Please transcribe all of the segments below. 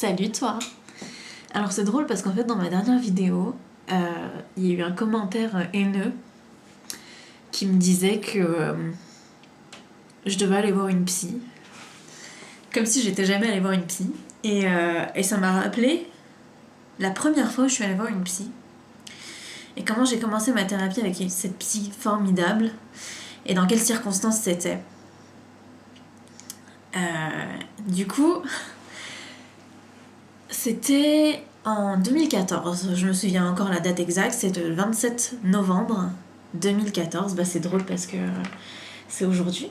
Salut toi. Alors c'est drôle parce qu'en fait dans ma dernière vidéo, il y a eu un commentaire haineux qui me disait que je devais aller voir une psy. Comme si j'étais jamais allée voir une psy. Et ça m'a rappelé la première fois où je suis allée voir une psy. Et comment j'ai commencé ma thérapie avec cette psy formidable. Et dans quelles circonstances c'était. Du coup, c'était en 2014. Je me souviens encore la date exacte. C'est le 27 novembre 2014. Bah c'est drôle parce que c'est aujourd'hui.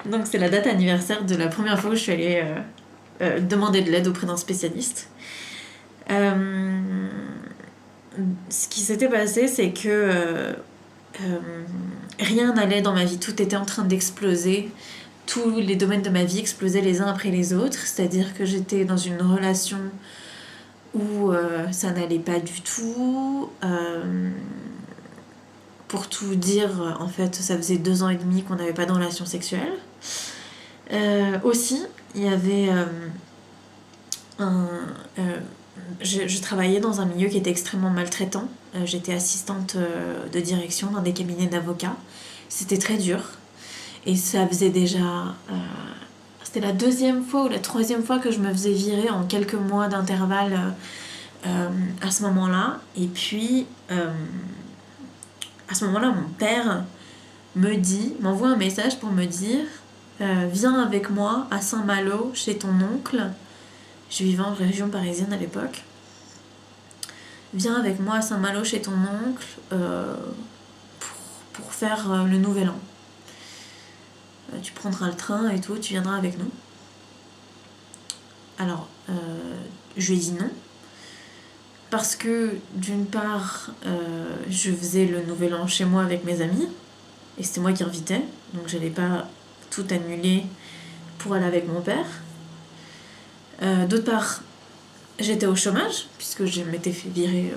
Donc c'est la date anniversaire de la première fois où je suis allée demander de l'aide auprès d'un spécialiste. Ce qui s'était passé, c'est que rien n'allait dans ma vie. Tout était en train d'exploser. Tous les domaines de ma vie explosaient les uns après les autres. C'est-à-dire que j'étais dans une relation où ça n'allait pas du tout. Pour tout dire, en fait, ça faisait 2 ans et demi qu'on n'avait pas de relation sexuelle. Aussi, il y avait je travaillais dans un milieu qui était extrêmement maltraitant. J'étais assistante de direction dans des cabinets d'avocats. C'était très dur. Et ça faisait déjà... c'était la 2e fois ou la 3e fois que je me faisais virer en quelques mois d'intervalle à ce moment-là. Et puis, à ce moment-là, mon père m'envoie un message pour me dire viens avec moi à Saint-Malo chez ton oncle. Je vivais en région parisienne à l'époque. Viens avec moi à Saint-Malo chez ton oncle pour faire le nouvel an. Tu prendras le train et tout, tu viendras avec nous. Alors, je lui ai dit non. Parce que, d'une part, je faisais le nouvel an chez moi avec mes amis. Et c'était moi qui invitais. Donc, j'allais pas tout annuler pour aller avec mon père. D'autre part, j'étais au chômage, puisque je m'étais fait virer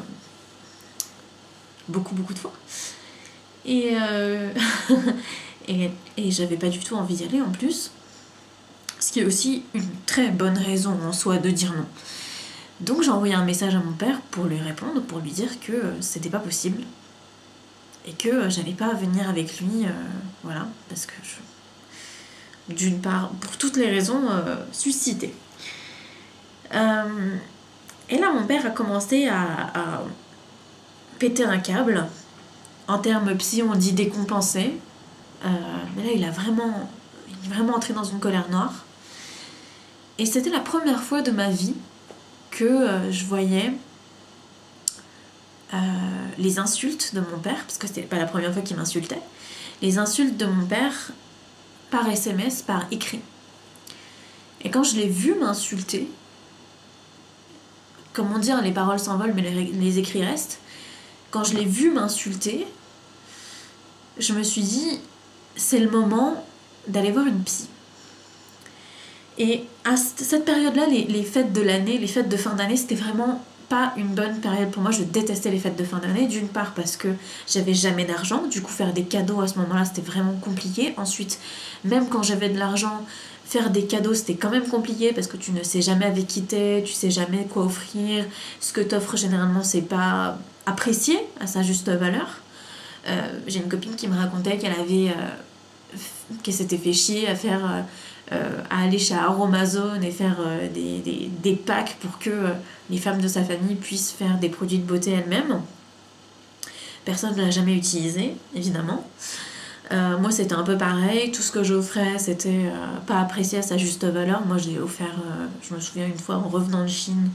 beaucoup de fois. Et j'avais pas du tout envie d'y aller en plus. Ce qui est aussi une très bonne raison en soi de dire non. Donc j'ai envoyé un message à mon père pour lui répondre, pour lui dire que c'était pas possible. Et que j'allais pas venir avec lui, voilà, parce que d'une part, pour toutes les raisons suscitées. Et là mon père a commencé à péter un câble. En termes psy on dit décompensé. Mais là il est vraiment entré dans une colère noire. Et c'était la première fois de ma vie que je voyais les insultes de mon père, parce que c'était pas la première fois qu'il m'insultait, les insultes de mon père par SMS, par écrit. Et quand je l'ai vu m'insulter, comment dire, les paroles s'envolent mais les écrits restent, quand je l'ai vu m'insulter, je me suis dit c'est le moment d'aller voir une psy. Et à cette période-là, les fêtes de l'année, les fêtes de fin d'année, c'était vraiment pas une bonne période pour moi. Je détestais les fêtes de fin d'année, d'une part parce que j'avais jamais d'argent, du coup faire des cadeaux à ce moment-là c'était vraiment compliqué. Ensuite, même quand j'avais de l'argent, faire des cadeaux c'était quand même compliqué parce que tu ne sais jamais avec qui t'es, tu sais jamais quoi offrir, ce que t'offres généralement c'est pas apprécié à sa juste valeur. J'ai une copine qui me racontait qu'elle s'était fait chier à faire... à aller chez Aromazone et faire des packs pour que les femmes de sa famille puissent faire des produits de beauté elles-mêmes. Personne ne l'a jamais utilisé, évidemment. Moi, c'était un peu pareil. Tout ce que j'offrais, c'était pas apprécié à sa juste valeur. Moi, je l'ai offert, je me souviens une fois, en revenant de Chine,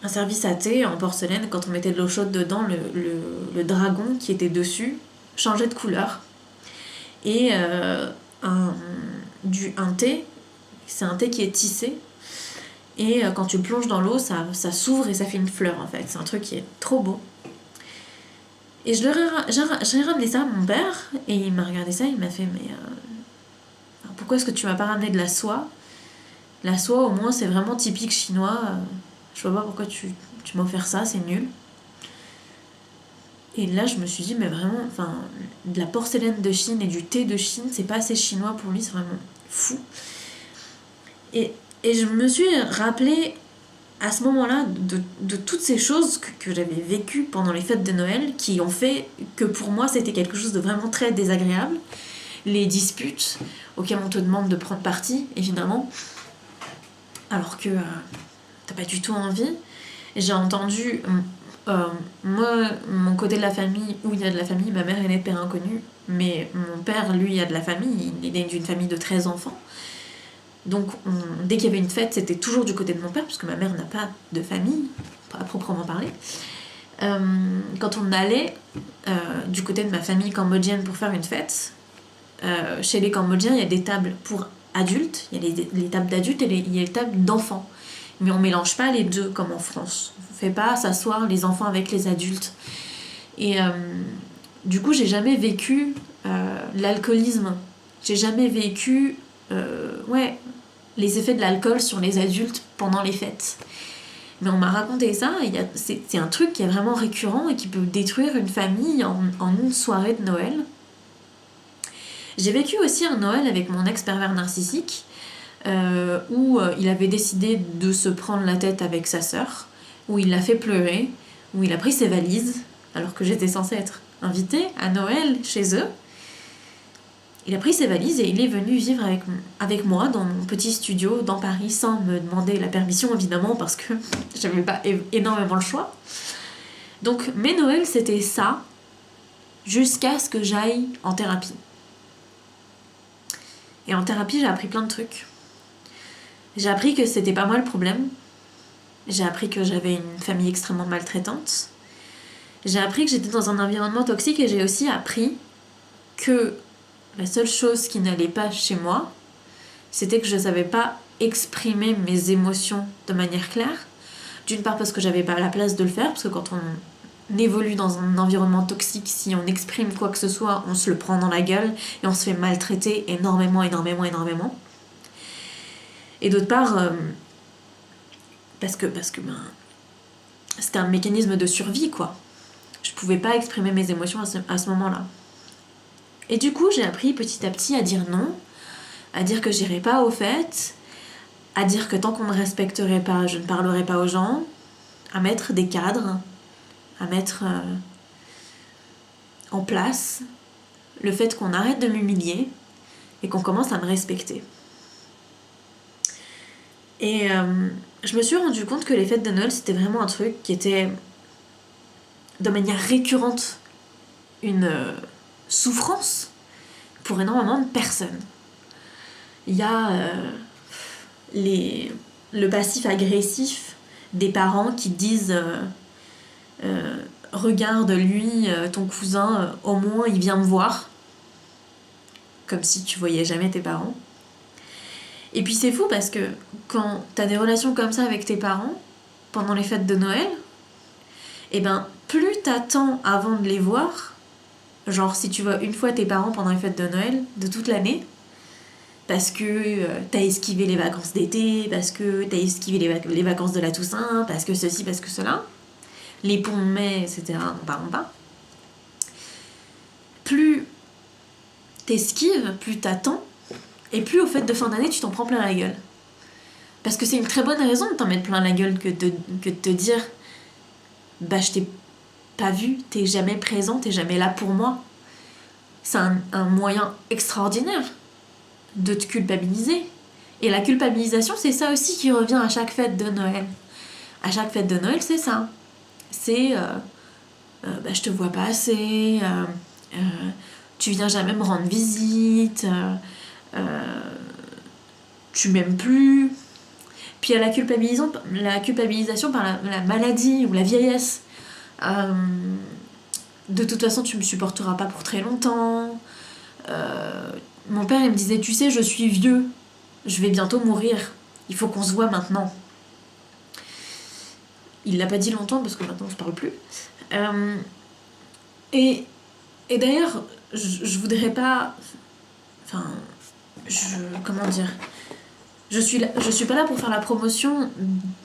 un service à thé en porcelaine. Quand on mettait de l'eau chaude dedans, le dragon qui était dessus changeait de couleur. Et un thé, c'est un thé qui est tissé. Et quand tu le plonges dans l'eau, ça s'ouvre et ça fait une fleur en fait. C'est un truc qui est trop beau. Et j'ai ramené ça à mon père et il m'a regardé ça et il m'a fait mais pourquoi est-ce que tu m'as pas ramené de la soie ? La soie au moins c'est vraiment typique chinois. Je vois pas pourquoi tu m'as offert ça, c'est nul. Et là, je me suis dit, mais vraiment, enfin, de la porcelaine de Chine et du thé de Chine, c'est pas assez chinois pour lui, c'est vraiment fou. Et je me suis rappelée à ce moment-là de toutes ces choses que j'avais vécues pendant les fêtes de Noël qui ont fait que pour moi c'était quelque chose de vraiment très désagréable. Les disputes auxquelles on te demande de prendre parti, évidemment, alors que t'as pas du tout envie. J'ai entendu, moi, mon côté de la famille, où il y a de la famille, ma mère est née de père inconnu, mais mon père, lui, a de la famille, il est né d'une famille de 13 enfants. Donc, dès qu'il y avait une fête, c'était toujours du côté de mon père, parce que ma mère n'a pas de famille, à proprement parler. Quand on allait du côté de ma famille cambodgienne pour faire une fête, chez les Cambodgiens, il y a des tables pour adultes, il y a les tables d'adultes et il y a les tables d'enfants. Mais on mélange pas les deux comme en France. On fait pas s'asseoir les enfants avec les adultes. Et du coup, j'ai jamais vécu l'alcoolisme. J'ai jamais vécu les effets de l'alcool sur les adultes pendant les fêtes. Mais on m'a raconté ça, et c'est un truc qui est vraiment récurrent et qui peut détruire une famille en une soirée de Noël. J'ai vécu aussi un Noël avec mon ex-pervers narcissique, où il avait décidé de se prendre la tête avec sa sœur, où il l'a fait pleurer, où il a pris ses valises, alors que j'étais censée être invitée à Noël chez eux. Il a pris ses valises et il est venu vivre avec moi dans mon petit studio dans Paris sans me demander la permission, évidemment, parce que j'avais pas énormément le choix. Donc mes Noëls, c'était ça, jusqu'à ce que j'aille en thérapie. Et en thérapie, j'ai appris plein de trucs. J'ai appris que c'était pas moi le problème. J'ai appris que j'avais une famille extrêmement maltraitante. J'ai appris que j'étais dans un environnement toxique et j'ai aussi appris que la seule chose qui n'allait pas chez moi, c'était que je savais pas exprimer mes émotions de manière claire. D'une part parce que j'avais pas la place de le faire, parce que quand on évolue dans un environnement toxique, si on exprime quoi que ce soit, on se le prend dans la gueule et on se fait maltraiter énormément. Et d'autre part, parce que c'était un mécanisme de survie, quoi. Je pouvais pas exprimer mes émotions à ce moment-là. Et du coup, j'ai appris petit à petit à dire non, à dire que j'irais pas aux fêtes, à dire que tant qu'on me respecterait pas, je ne parlerais pas aux gens, à mettre des cadres, à mettre en place le fait qu'on arrête de m'humilier et qu'on commence à me respecter. Et je me suis rendu compte que les fêtes de Noël, c'était vraiment un truc qui était de manière récurrente une souffrance pour énormément de personnes. Il y a le passif agressif des parents qui disent regarde lui, ton cousin, au moins il vient me voir, comme si tu voyais jamais tes parents. Et puis c'est fou parce que quand t'as des relations comme ça avec tes parents pendant les fêtes de Noël, et ben plus t'attends avant de les voir, genre si tu vois une fois tes parents pendant les fêtes de Noël de toute l'année, parce que t'as esquivé les vacances d'été, parce que t'as esquivé les vacances de la Toussaint, parce que ceci, parce que cela, les ponts de mai, etc., n'en parlons pas. Plus t'esquives, plus t'attends, et plus au fait de fin d'année, tu t'en prends plein la gueule. Parce que c'est une très bonne raison de t'en mettre plein la gueule que de te dire bah je t'ai pas vu, t'es jamais présent, t'es jamais là pour moi. C'est un moyen extraordinaire de te culpabiliser. Et la culpabilisation, c'est ça aussi qui revient à chaque fête de Noël. À chaque fête de Noël, c'est ça. C'est je te vois pas assez, tu viens jamais me rendre visite, tu m'aimes plus. Puis il y a la culpabilisation par la maladie ou la vieillesse. De toute façon, tu me supporteras pas pour très longtemps. Mon père, il me disait, tu sais, je suis vieux, je vais bientôt mourir, il faut qu'on se voit maintenant. Il l'a pas dit longtemps parce que maintenant on se parle plus. Et d'ailleurs, je voudrais pas... Enfin, comment dire, je suis pas là pour faire la promotion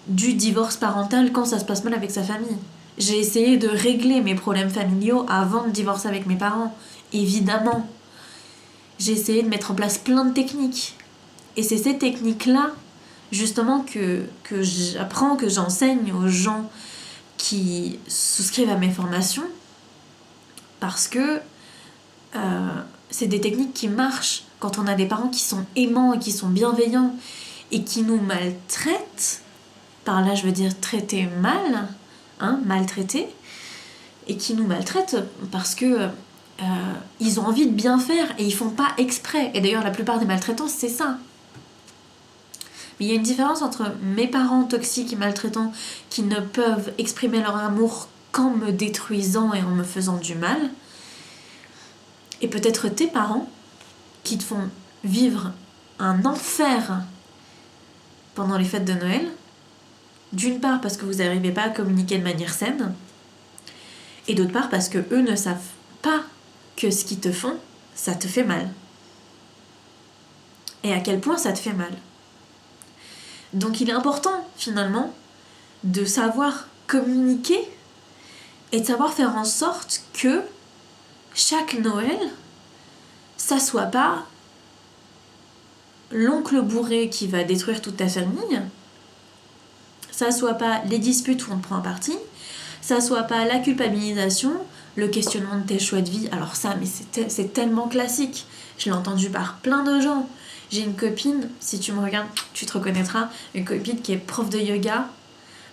du divorce parental quand ça se passe mal avec sa famille. J'ai essayé de régler mes problèmes familiaux avant de divorcer avec mes parents, évidemment. J'ai essayé de mettre en place plein de techniques. Et c'est ces techniques-là justement que j'apprends, que j'enseigne aux gens qui souscrivent à mes formations, parce que c'est des techniques qui marchent quand on a des parents qui sont aimants et qui sont bienveillants et qui nous maltraitent. Par là, je veux dire traiter mal, maltraiter, et qui nous maltraitent parce que ils ont envie de bien faire et ils font pas exprès. Et d'ailleurs, la plupart des maltraitances, c'est ça. Mais il y a une différence entre mes parents toxiques et maltraitants qui ne peuvent exprimer leur amour qu'en me détruisant et en me faisant du mal, et peut-être tes parents qui te font vivre un enfer pendant les fêtes de Noël, d'une part parce que vous n'arrivez pas à communiquer de manière saine, et d'autre part parce que eux ne savent pas que ce qu'ils te font, ça te fait mal. Et à quel point ça te fait mal. Donc il est important finalement de savoir communiquer et de savoir faire en sorte que chaque Noël, ça soit pas l'oncle bourré qui va détruire toute ta famille, ça soit pas les disputes où on te prend parti, ça soit pas la culpabilisation, le questionnement de tes choix de vie. Alors ça, mais c'est tellement classique. Je l'ai entendu par plein de gens. J'ai une copine, si tu me regardes, tu te reconnaîtras, une copine qui est prof de yoga.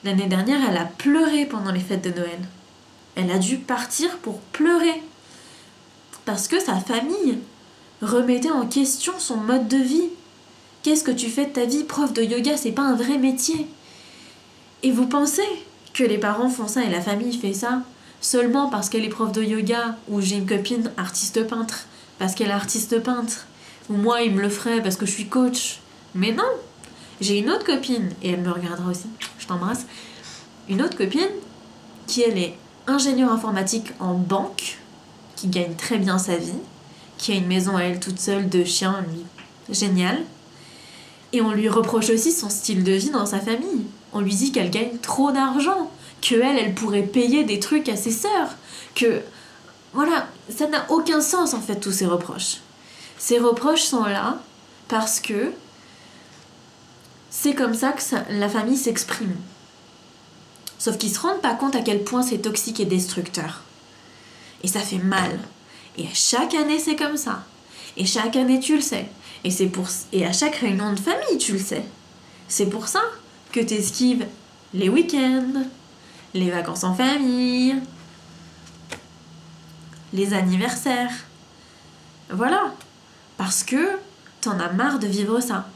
L'année dernière, elle a pleuré pendant les fêtes de Noël. Elle a dû partir pour pleurer. Parce que sa famille remettait en question son mode de vie. Qu'est-ce que tu fais de ta vie? Prof de yoga, c'est pas un vrai métier. Et vous pensez que les parents font ça et la famille fait ça seulement parce qu'elle est prof de yoga, ou j'ai une copine artiste peintre parce qu'elle est artiste peintre, ou moi il me le ferait parce que je suis coach? Mais non. J'ai une autre copine, et elle me regardera aussi, je t'embrasse, une autre copine qui elle est ingénieure informatique en banque, qui gagne très bien sa vie, qui a une maison à elle toute seule, 2 chiens, génial. Et on lui reproche aussi son style de vie dans sa famille. On lui dit qu'elle gagne trop d'argent, elle pourrait payer des trucs à ses sœurs, que... Voilà, ça n'a aucun sens en fait tous ces reproches. Ces reproches sont là parce que c'est comme ça que la famille s'exprime. Sauf qu'ils se rendent pas compte à quel point c'est toxique et destructeur. Et ça fait mal. Et chaque année c'est comme ça. Et chaque année tu le sais. Et à chaque réunion de famille tu le sais. C'est pour ça que t'esquives les week-ends, les vacances en famille, les anniversaires. Voilà. Parce que t'en as marre de vivre ça.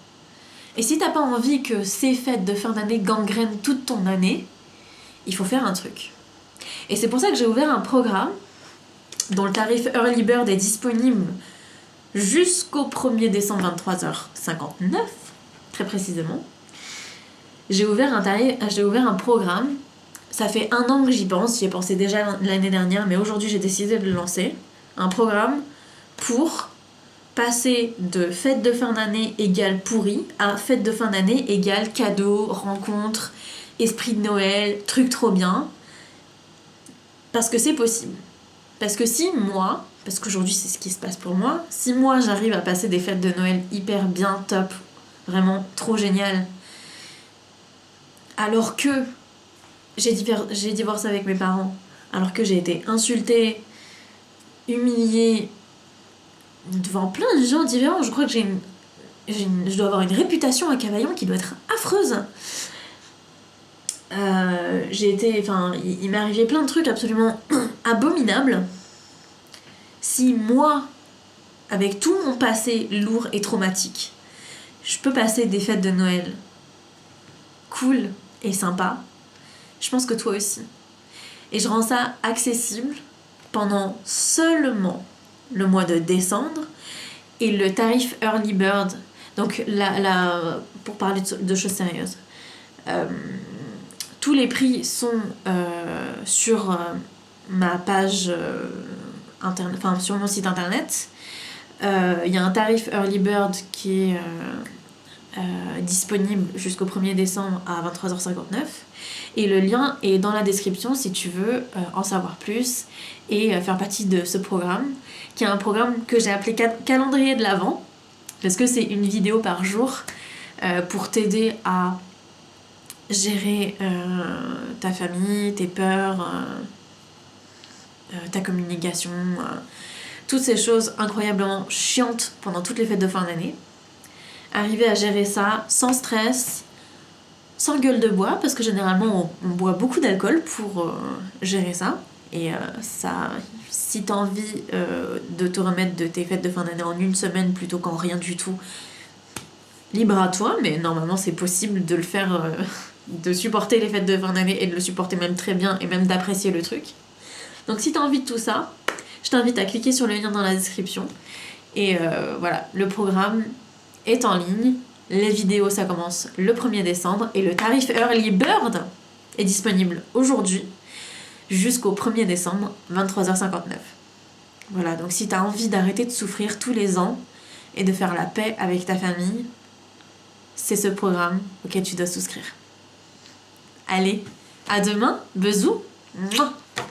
Et si t'as pas envie que ces fêtes de fin d'année gangrènent toute ton année, il faut faire un truc. Et c'est pour ça que j'ai ouvert un programme dont le tarif Early Bird est disponible jusqu'au 1er décembre 23h59, très précisément. J'ai ouvert un programme. Ça fait 1 an que j'y pense. J'y ai pensé déjà l'année dernière, mais aujourd'hui j'ai décidé de le lancer. Un programme pour passer de fête de fin d'année égale pourri à fête de fin d'année égale cadeau, rencontre, esprit de Noël, truc trop bien. Parce que c'est possible. Parce que si moi, parce qu'aujourd'hui c'est ce qui se passe pour moi, si moi j'arrive à passer des fêtes de Noël hyper bien, top, vraiment trop génial, alors que j'ai divorcé avec mes parents, alors que j'ai été insultée, humiliée devant plein de gens différents, je crois que je dois avoir une réputation à Cavaillon qui doit être affreuse. Il m'est arrivé plein de trucs absolument abominables. Si moi, avec tout mon passé lourd et traumatique, je peux passer des fêtes de Noël cool et sympa, je pense que toi aussi. Et je rends ça accessible pendant seulement le mois de décembre, et le tarif Early Bird, donc pour parler de choses sérieuses, tous les prix sont sur ma page sur mon site internet. Il y a un tarif Early Bird qui est disponible jusqu'au 1er décembre à 23h59, et le lien est dans la description si tu veux en savoir plus et faire partie de ce programme, qui est un programme que j'ai appelé calendrier de l'Avent, parce que c'est une vidéo par jour pour t'aider à gérer ta famille, tes peurs, ta communication, toutes ces choses incroyablement chiantes pendant toutes les fêtes de fin d'année. Arriver à gérer ça sans stress, sans gueule de bois, parce que généralement on boit beaucoup d'alcool pour gérer ça. Et ça, si t'as envie de te remettre de tes fêtes de fin d'année en une semaine plutôt qu'en rien du tout, libre à toi, mais normalement c'est possible de le faire, de supporter les fêtes de fin d'année et de le supporter même très bien et même d'apprécier le truc. Donc si t'as envie de tout ça, je t'invite à cliquer sur le lien dans la description. Et voilà, le programme est en ligne, les vidéos ça commence le 1er décembre et le tarif Early Bird est disponible aujourd'hui jusqu'au 1er décembre, 23h59. Voilà, donc si t'as envie d'arrêter de souffrir tous les ans et de faire la paix avec ta famille, c'est ce programme auquel tu dois souscrire. Allez, à demain, bisous. Mouah.